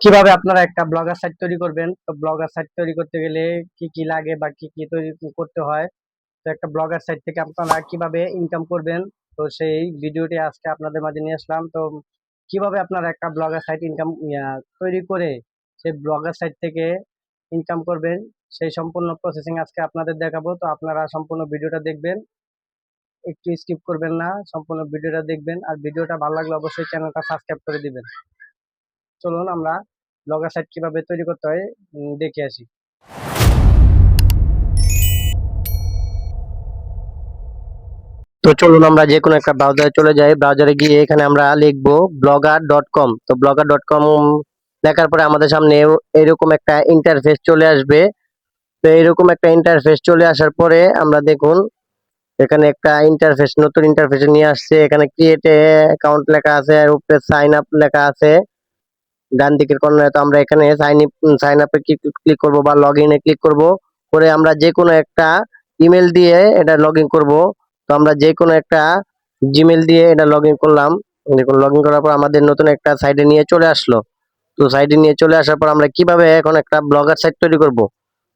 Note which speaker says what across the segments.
Speaker 1: কিভাবে আপনারা একটা ব্লগার সাইট তৈরি করবেন। তো ব্লগার সাইট তৈরি করতে গেলে কি কি লাগে বা কি কি তৈরি করতে হয়, তো একটা ব্লগার সাইট থেকে আপনারা কিভাবে ইনকাম করবেন, তো সেই ভিডিওটি আজকে আপনাদের মাঝে নিয়ে আসলাম। তো কিভাবে আপনারা একটা ব্লগার সাইট ইনকাম তৈরি করে সেই ব্লগার সাইট থেকে ইনকাম করবেন, সেই সম্পূর্ণ প্রসেসিং আজকে আপনাদের দেখাবো। তো আপনারা সম্পূর্ণ ভিডিওটা দেখবেন, একটু স্কিপ করবেন না, সম্পূর্ণ ভিডিওটা দেখবেন। আর ভিডিওটা ভালো লাগলে অবশ্যই চ্যানেলটা সাবস্ক্রাইব করে দিবেন। চলুন আমরা ব্লগার সাইট কিভাবে তৈরি করতে হয় দেখে আসি। তো চলুন আমরা যে কোনো একটা ব্রাউজারে চলে যাই। ব্রাউজারে গিয়ে এখানে আমরা লিখবো blogger.com। তো blogger.com লেখার পরে আমাদের সামনে এরকম একটা ইন্টারফেস চলে আসবে। তো এরকম একটা ইন্টারফেস চলে আসার পরে আমরা দেখুন এখানে একটা ইন্টারফেস, নতুন ইন্টারফেসে নিয়ে আসছে। এখানে ক্রিয়েট অ্যাকাউন্ট লেখা আছে আর উপরে সাইন আপ লেখা আছে ডান দিকের কর্নারে। তো আমরা এখানে সাইন আপে ক্লিক করব বা লগ ইনে ক্লিক করব। করে আমরা যে কোনো একটা ইমেল দিয়ে এটা লগ ইন করবো। তো আমরা যে কোনো একটা জিমেল দিয়ে এটা লগ ইন করলাম। দেখুন লগ ইন করার পর আমাদের নতুন একটা সাইটে নিয়ে চলে আসলো। তো সাইটে নিয়ে চলে আসার পর আমরা কিভাবে এখন একটা ব্লগার সাইট তৈরি করব।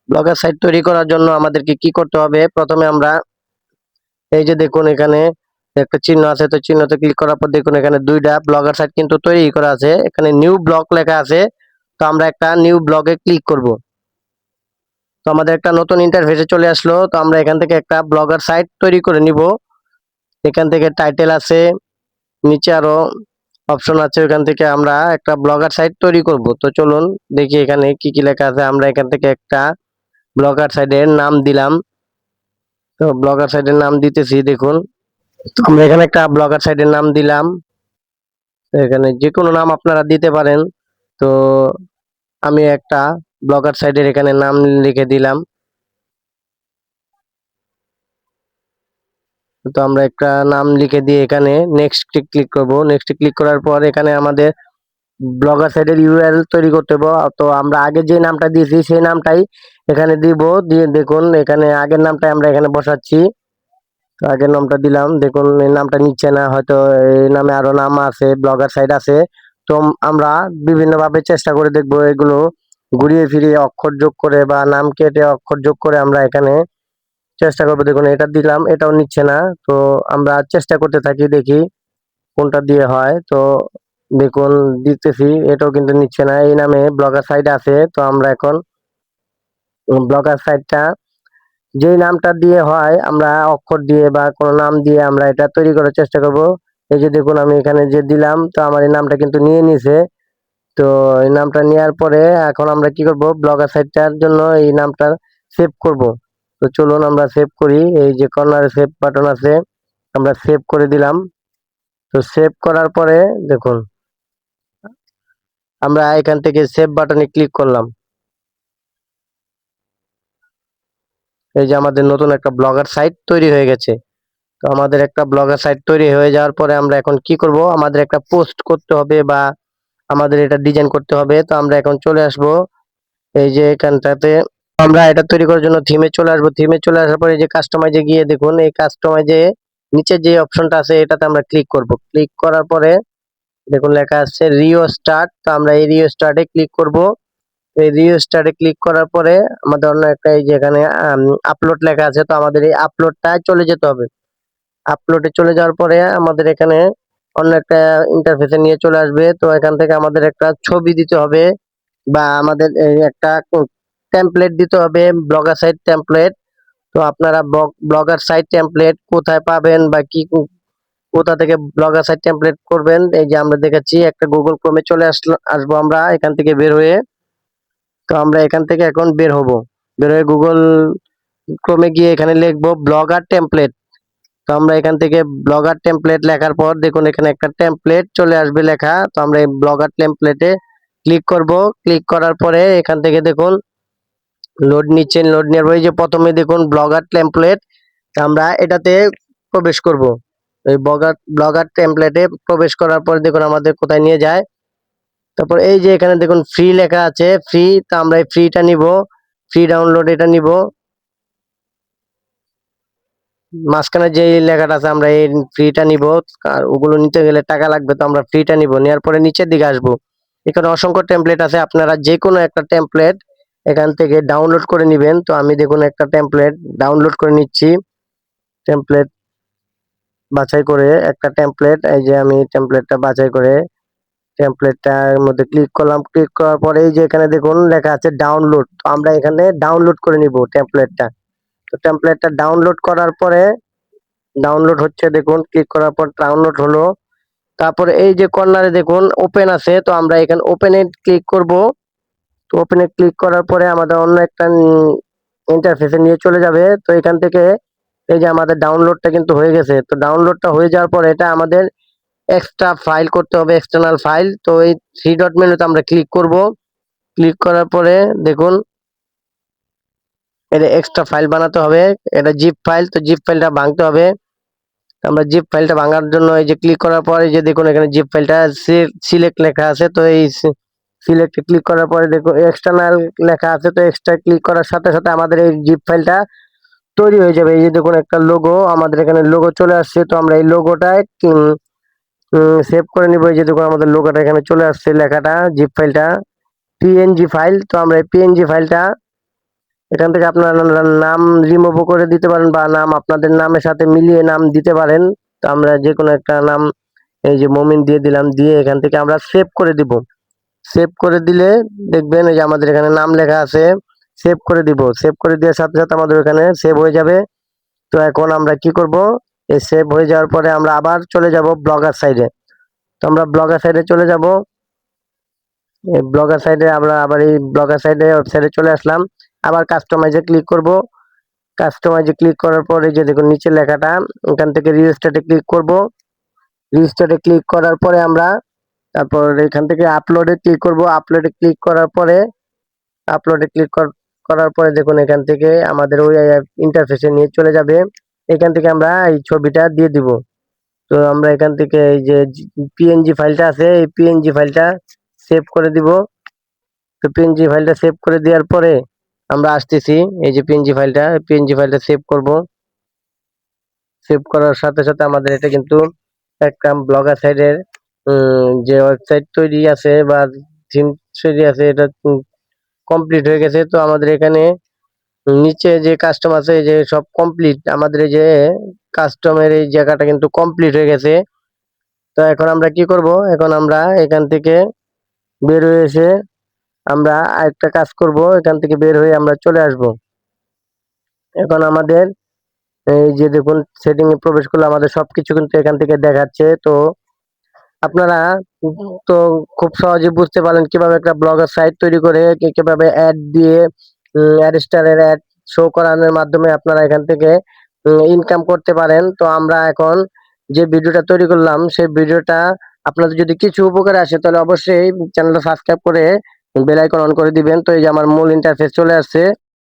Speaker 1: ব্লগার সাইট তৈরি করার জন্য আমাদেরকে কি করতে হবে, প্রথমে আমরা এই যে দেখুন এখানে একটা চিহ্ন আছে। তো চিহ্নতে ক্লিক করার পর দেখুন এখানে দুইটা ব্লগার সাইট কিন্তু তৈরি করা আছে। এখানে নিউ ব্লগ লেখা আছে। তো আমরা একটা নিউ ব্লগে ক্লিক করব। তো আমাদের একটা নতুন ইন্টারফেসে চলে আসলো। তো আমরা এখান থেকে একটা ব্লগার সাইট তৈরি করে নিব। এখান থেকে টাইটেল আছে, নিচে আরো অপশন আছে, ওখান থেকে আমরা একটা ব্লগার সাইট তৈরি করব। তো চলুন দেখি এখানে কি কি লেখা আছে। আমরা এখান থেকে একটা ব্লগার সাইটের নাম দিলাম। তো ব্লগার সাইটের নাম দিতেছি দেখুন। তো আমরা এখানে একটা ব্লগার সাইটের নাম দিলাম। এখানে যে কোনো নাম আপনারা দিতে পারেন। তো আমি একটা ব্লগার সাইটের এখানে নাম লিখে দিলাম। তো আমরা একটা নাম লিখে দিয়ে এখানে নেক্সট ক্লিক করব। নেক্সট ক্লিক করার পর এখানে আমাদের ব্লগার সাইটের ইউআরএল তৈরি করতে হবে। তো আমরা আগে যে নামটা দিয়েছি সেই নামটাই এখানে দিব। দিয়ে দেখুন এখানে আগের নামটাই আমরা এখানে বসাচ্ছি। তো আগের নামটা দিলাম, দেখুন এই নামটা নিচ্ছে না, হয়তো এই নামে আরো নাম আছে, ব্লগার সাইট আছে। তো আমরা বিভিন্ন ভাবে চেষ্টা করে দেখবো এগুলো ঘুরিয়ে ফিরিয়ে অক্ষর যোগ করে বা নাম কেটে অক্ষর যোগ করে আমরা এখানে চেষ্টা করবো। দেখুন এটা দিলাম, এটাও নিচ্ছে না। তো আমরা চেষ্টা করতে থাকি, দেখি কোনটা দিয়ে হয়। তো দেখুন দিতেছি, এটাও কিন্তু নিচ্ছে না। এই নামে ব্লগার সাইট আছে। তো আমরা এখন ব্লগার সাইটটা যেই নামটা দিয়ে হয় আমরা অক্ষর দিয়ে বা কোনো নাম দিয়ে আমরা এটা তৈরি করার চেষ্টা করব। এই যে দেখুন আমি এখানে যে দিলাম, তো আমার এই নামটা কিন্তু নিয়ে নিছে। তো এই নামটা নেওয়ার পরে এখন আমরা কি করব, ব্লগার সাইটটার জন্য এই নামটা সেভ করব। তো চলুন আমরা সেভ করি। এই যে কর্নারে সেভ বাটন আছে, আমরা সেভ করে দিলাম। তো সেভ করার পরে দেখুন আমরা এখান থেকে সেভ বাটনে ক্লিক করলাম। এই যে আমাদের নতুন একটা ব্লগার সাইট তৈরি হয়ে গেছে। তো আমাদের একটা ব্লগার সাইট তৈরি হয়ে যাওয়ার পরে আমরা এখন কি করব, আমাদের একটা পোস্ট করতে হবে বা আমাদের এটা ডিজাইন করতে হবে। তো আমরা এখন চলে আসব এই যে এখানটাতে, আমরা এটা তৈরি করার জন্য থিমে চলে আসবো। থিমে চলে আসার পরে এই যে কাস্টমাইজে গিয়ে দেখুন এই কাস্টমাইজে নিচে যে অপশনটা আছে এটাতে আমরা ক্লিক করব। ক্লিক করার পরে দেখুন লেখা আছে রিও স্টার্ট। তো আমরা এই রিও স্টার্টে ক্লিক করব। এই রিও স্টার্টে ক্লিক করার পরে আমাদের অন্য একটা এই যে এখানে আপলোড লেখা আছে। তো আমাদের এই আপলোডটা চলে যেতে হবে। আপলোডে চলে যাওয়ার পরে আমাদের এখানে অন্য একটা ইন্টারফেসে নিয়ে চলে আসবে। তো এখান থেকে আমাদের একটা ছবি দিতে হবে বা আমাদের এই একটা টেমপ্লেট দিতে হবে, ব্লগার সাইট টেমপ্লেট। তো আপনারা ব্লগার সাইট টেমপ্লেট কোথায় পাবেন বা কি কোথা থেকে ব্লগার সাইট টেমপ্লেট করবেন, এই যে আমরা দেখাচ্ছি একটা গুগল ক্রোমে চলে আসবো আমরা এখান থেকে বের হয়ে। তো আমরা এখান থেকে এখন বের হব। বের হয়ে গুগল ক্রোমে গিয়ে এখানে লিখবো ব্লগার টেমপ্লেট। তো আমরা এখান থেকে ব্লগার টেমপ্লেট লেখার পর দেখুন এখানে একটা টেমপ্লেট চলে আসবে লেখা। তো আমরা এই ব্লগার টেমপ্লেটে ক্লিক করব। ক্লিক করার পরে এখান থেকে দেখুন লোড নিচ্ছেন, লোড নেওয়ার পরে যে প্রথমে দেখুন ব্লগার টেমপ্লেট, আমরা এটাতে প্রবেশ করব। এই ব্লগার টেমপ্লেটে প্রবেশ করার পর দেখুন আমাদের কোথায় নিয়ে যায়। তারপর এই যে এখানে দেখুন ফ্রি লেখা আছে, ফ্রি। তো আমরা এই ফ্রিটা নিব, ফ্রি ডাউনলোড এটা নিব। মাঝখানে যে লেখাটা আছে আমরা এই ফ্রিটা নিব। আর ওগুলো নিতে গেলে টাকা লাগবে, তো আমরা ফ্রিটা নিব। নেওয়ার পরে নিচের দিকে আসবো। এখানে অসংখ্য টেমপ্লেট আছে, আপনারা যে কোনো একটা টেমপ্লেট এখান থেকে ডাউনলোড করে নেবেন। তো আমি দেখুন একটা টেমপ্লেট ডাউনলোড করে নিচ্ছি। টেমপ্লেট বাছাই করে একটা টেমপ্লেট, এই যে আমি টেমপ্লেটটা বাছাই করে টেমপ্লেটটার মধ্যে ক্লিক করলাম। ক্লিক করার পরে এই যে এখানে দেখুন লেখা আছে ডাউনলোড। তো আমরা এখানে ডাউনলোড করে নিব টেমপ্লেটটা। তো টেমপ্লেটটা ডাউনলোড করার পরে ডাউনলোড হচ্ছে, দেখুন ক্লিক করার পর ডাউনলোড হলো। তারপরে এই যে কর্নারে দেখুন ওপেন আছে, তো আমরা এখানে ওপেনে ক্লিক করব। তো ওপেনে ক্লিক করার পরে আমাদের অন্য একটা ইন্টারফেসে নিয়ে চলে যাবে। তো এখান থেকে এই যে আমাদের ডাউনলোডটা কিন্তু হয়ে গেছে। তো ডাউনলোডটা হয়ে যাওয়ার পরে এটা আমাদের এক্সট্রা ফাইল করতে হবে, এক্সটার্নাল ফাইল। তো এই থ্রি ডট মেনুতে আমরা ক্লিক করব। ক্লিক করার পরে দেখুন এটা এক্সট্রা ফাইল বানাতে হবে, এটা জিপ ফাইল। তো জিপ ফাইলটা ভাঙতে হবে। আমরা জিপ ফাইলটা ভাঙার জন্য এই যে ক্লিক করার পরে যে দেখুন এখানে জিপ ফাইলটা সিলেক্ট লেখা আছে। তো এই সিলেক্টে ক্লিক করার পরে দেখুন এক্সটার্নাল লেখা আছে। তো এক্সট্রা ক্লিক করার সাথে সাথে আমাদের এই জিপ ফাইলটা তৈরি হয়ে যাবে। এই যে দেখুন একটা লোগো, আমাদের এখানে লোগো চলে আসছে। তো আমরা এই লোগোটায় সেভ করে নিব। এই যে দেখুন আমাদের লোগোটা এখানে চলে আসছে, লেখাটা জিপ ফাইলটা পিএনজি ফাইল। তো আমরা এই পিএনজি ফাইলটা এখান থেকে আপনার নাম রিমুভও করে দিতে পারেন বা নাম আপনাদের নামের সাথে মিলিয়ে নাম দিতে পারেন। তো আমরা যে কোনো একটা নাম এই যে মমিন দিয়ে দিলাম, দিয়ে এখান থেকে আমরা সেভ করে দিব। সেভ করে দিলে দেখবেন এই যে আমাদের এখানে নাম লেখা আছে, সেভ করে দিব। সেভ করে দেওয়ার সাথে সাথে আমাদের এখানে সেভ হয়ে যাবে। তো এখন আমরা কি করব, এই সেভ হয়ে যাওয়ার পরে আমরা আবার চলে যাব ব্লগার সাইডে। তো আমরা ব্লগার সাইডে চলে যাব। এই ব্লগার সাইডে আমরা আবার এই ব্লগার সাইডে ওয়েবসাইটে চলে আসলাম। আবার কাস্টমাইজে ক্লিক করব। কাস্টমাইজে ক্লিক করার পরে যে দেখুন নিচে লেখাটা, এখান থেকে রিস্টার্টে ক্লিক করব। রিস্টার্টে ক্লিক করার পরে আমরা তারপর এখান থেকে আপলোডে ক্লিক করব। আপলোডে ক্লিক করার পরে আপলোডে ক্লিক করার পরে দেখুন এখান থেকে আমাদের ওই ইন্টারফেসে নিয়ে চলে যাবে। এখান থেকে আমরা এই ছবিটা দিয়ে দিব। তো আমরা এখান থেকে এই যে পিএনজি ফাইলটা আছে, এই পিএনজি ফাইলটা সেভ করে দিব। তো পিএনজি ফাইলটা সেভ করে দেওয়ার পরে আমরা আসতেছি, এই যে পিএনজি ফাইলটা সেভ করব। সেভ করার সাথে সাথে আমাদের এটা কিন্তু একটা ব্লগার সাইডের যে ওয়েবসাইট তৈরি আছে বা থিম তৈরি আছে, এটা কমপ্লিট হয়ে গেছে। তো আমাদের এখানে নিচে যে কাস্টম আছে, যে সব কমপ্লিট, আমাদের এই যে কাস্টমের এই জায়গাটা কিন্তু কমপ্লিট হয়ে গেছে। তো এখন আমরা কি করব, এখন আমরা এখান থেকে বের হয়ে এসে আমরা আরেকটা কাজ করব, এখান থেকে বের হয়ে আমরা চলে আসব। এখন আমাদের এই যে দেখুন সেটিং এ প্রবেশ করলে আমাদের সবকিছু কিন্তু এখান থেকে দেখাচ্ছে। তো আপনারা তো খুব সহজে বুঝতে পারলেন কিভাবে একটা ব্লগার সাইট তৈরি করে কিভাবে অ্যাড দিয়ে অ্যাড স্টারের অ্যাড শো করানোর মাধ্যমে আপনারা এখান থেকে ইনকাম করতে পারেন। তো আমরা এখন যে ভিডিওটা তৈরি করলাম সেই ভিডিওটা আপনাদের যদি কিছু উপকারে আসে তাহলে অবশ্যই চ্যানেলটা সাবস্ক্রাইব করে বেল আইকন অন করে দিবেন। তো এই যে আমার মূল ইন্টারফেস চলে আসছে।